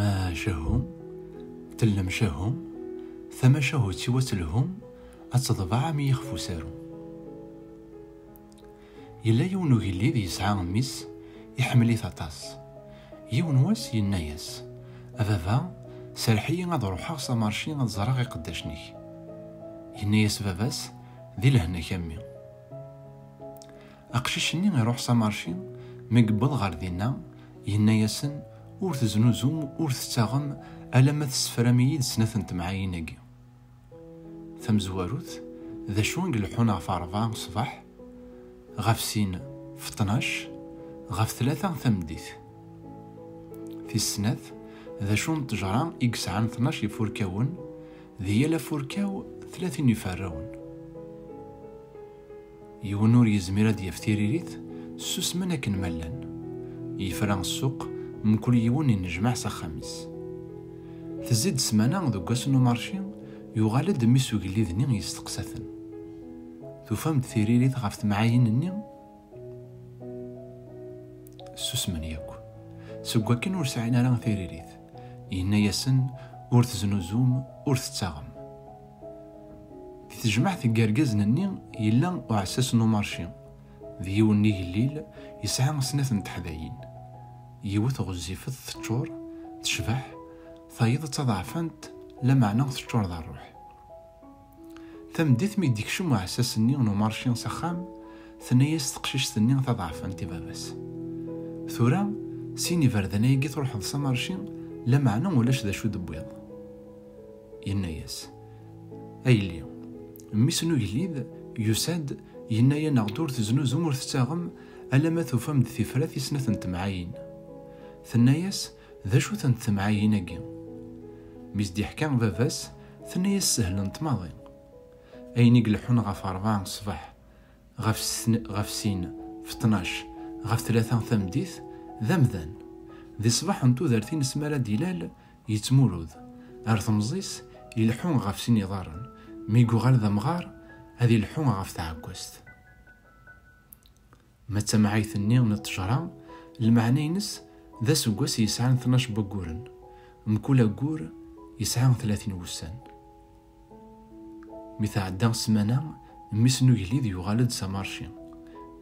ما شهو تلم شهو ثم شهو تيوتلهم أتضبع ميخفو سارو. يلا يونو غيلي ذي يسعى ميس يحملي ثاطاس يون واس ينايس أفافا سرحي غاد روحا سامارشي غاد زراغ يقداشني ينايس فافاس ذي لهنا كامي أقشيشني غيروح سامارشي مقبض غار دينا ينايسن ور تزنوزوم ور تتاغم ألا ما تسفراميد سنة معايناكي ثم زواروت ذا شون قلحونا في 4 صباح غاف سين في 12 غاف 3 ثمديث في السنة ذا شون تجران إكس عن 12 يفوركاون ذي يلا فوركاو 30 يفراون يونور يزمير ديال فتيريريث سوس مناكن ملان يفران السوق من كل يوم نجمع سخاميس تزيد سمانة ذو قاسنو مارشي يغالد ميسو قلي ذني يستقساثن تفهم ثيريريث غافت معاين الني سوس من ياكو سوكا كن ور سعينا لان ثيريريث ينا ياسن ور تزنوزوم ور تتاغم تجمع ثقارقاز نني يلا وعساس نو مارشي ذيو ني الليل يسعى سنة تحذاين يوث غزيفت تشور تشبح ثايض تضعفنت لمعنى تشور ذا الروح ثم ديث ميديك شمو عساس ني نو مارشي سخام ثنيا استقشيش ثني تضعفنت باباس ثورا سيني فردنا يجي تروح لصا مارشي لمعنى ولاش ذا شو دبويض يناياس اي اليوم ميسنو يليد يساد ينايا نغدور تزنو زمور تتاغم ألا ما تفهم ثفرات سنة تمعاين ثناياس ذا شو تمعاين اكي ميس دي حكام فافاس ثناياس سهل نتماضي اين يقلحون غاف 4 صباح غاف سين في 12 غاف 3 ثمديث ذمذان ذي صباح انتو ذارتين سمالة ديلال يتمولوذ ارثمزيس يلحون غاف سين يضارن ميقو غال ذا مغار هذي الحون غاف تعاكوست ما تمعيث النيغ نتجرى المعنى ينس ذا سوقاس يسعان 12 بقورن مكولا قور يسعان 30 وسان ميثا عدان سمانا ميسنو يليد يغالد سامارشي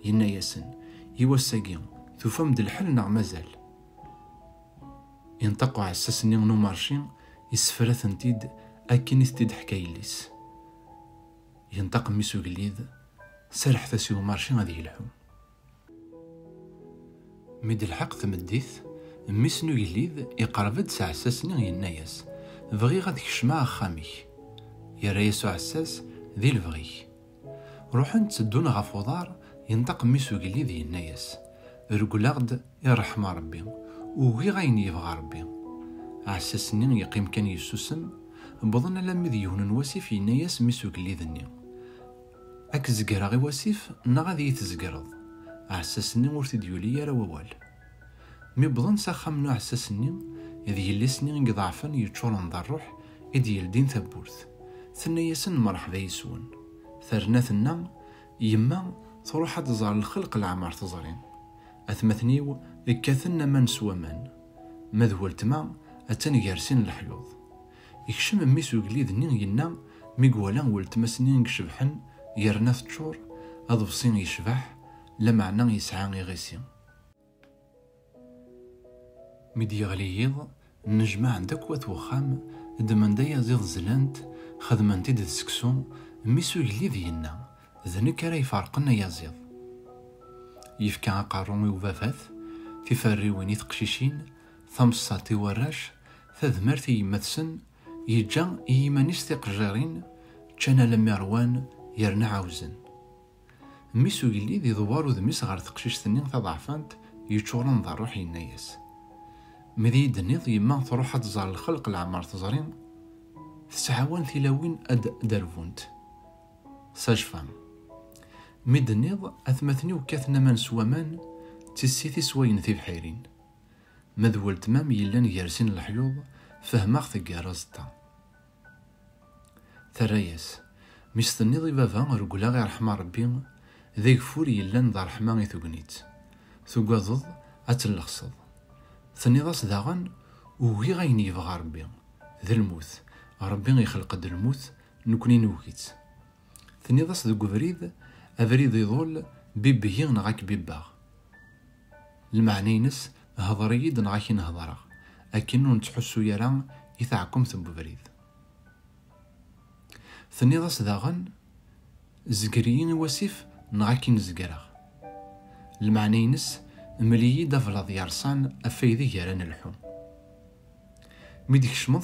ينا ياسن يوساقي ثفهم دالحل نغ مازال ينطقوا عساس نيغ نو مارشي يسفرثن تيد أكين يستيد حكايليس ينطق ميسو قليد سرح ثاسيو مارشي غادي يلحو ميد الحق تمديث ميسنو قليد يقربد سعساسني يناياس بغي غادي كشما خامي يا ريسو عساس ذي البغي روحن تسدون غفوضار ينطق ميسو قليد يناياس رقلاغد يرحم ربي وغي غاين يبغى ربي عساسني يقيم كان يسوسم بظن لما ذيون نواسيف يناياس ميسو قليدني أك زقرا غي واسيف نغادي يتزقرض عساسني ور تديولي راه ووال مي بظن ساخمنو عساسني إذ يلسني نقضعفن يتشورن ذا الروح إذ يلدين ثبورث ثنياسن مرحبا يسون ثرناثنا يما تروح تزار الخلق العمار تزارين أثمثنيو إكاثنا من سوى من مذولت ما أتاني جارسين الحيوض يكشم ميسو قليد نين ينا ميقوالا ولتمسنين شبحن يرناث تشور أضفصين يشبح لمعنى يسعى يغيسي ميدي غلييض النجمة عندك وثوخام دمندايا زيض زلانت خدمنتي دي سكسو ميسو قليد ينا ذنك راه يفارقنا يا زيض يفكا قارومي وفافاث تفري ويني تقشيشين ثمصاتي وراش ثذمرتي يمثسن يجا يمانيس تقجارين كان لما روان يرنا عاوزن ميسو قلي ذي دوارو ذميس غار تقشيش ثنين تضعفانت يتشورن ذا روح ينايس مذي دنيض يما تروح تزار الخلق العمار تزارين تسعوان ثلاوين درفونت ساجفام مدنيض أثمثني وكاثنا من سوامان تسيثي سواين ذي بحيرين مذول تمام يلان يارسين الحيوض فهماغ ثقارزتا ثراياس مستني ضي بابا رقلا غير رحمة ربي ذيك فوري يلان ذا رحمة ثقنيت ثقاضض أتلخصض ثني ضاس داغن وهي غاين يبغى ربي ذا الموت. ربي يخلق د الموت نكوني نوكيت. ثني ضاس ذو بريد أبريد يظل بيبي نغاك بيباغ. المعنى ينس هضريد نغاك نهضرا أكنو نتحسو يران يثعكم ثم بريد. ثني ضاس داغن زقريين واسف نغاك نزقرا. المعنى ينس مليي دافلاض يارسان أفايدي يران الحوم. ميديك شمض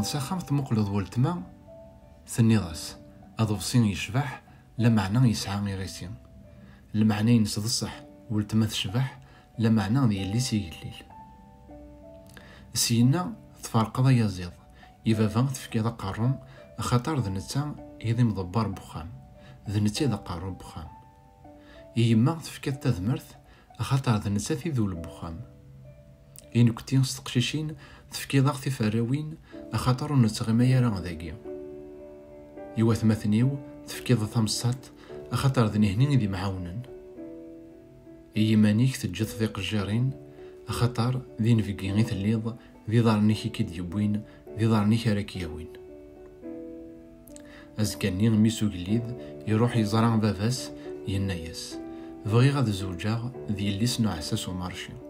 ساخام ثمقلد والتما ثني ضاس أضفصين يشبح لمعنى يسعى غيريسين. المعنى ينسد الصح والتما تشبح لمعنى ذي اللي سيقليل. سينا تفارق ذا يزيض يفافان تفكي ذا قارون خطر ذا نتا يذي مضبار بخام ذا نتا ذا قارون بخام. يما تفكي تذمرث خطر ذا نتا في ذو البخام. إن كنتي ستقشيشين تفكي ضغطي فراوين أخاطر نتغيما يرى ذاكي. يوث مثنيو تفكي ضغط ثمصات أخاطر ذني هنين ذي معاونن. إيمانيك تجد ذيق الجارين أخاطر ذي نفقي غيث الليض ذي ضارنيكي كي ديوين ذي ضارنيكي راكياوين. أزكاني ميسو قليد يروح يزرع بافاس ينايس بغي غاد زوجا ذي اللي سنو عساس ومارشي.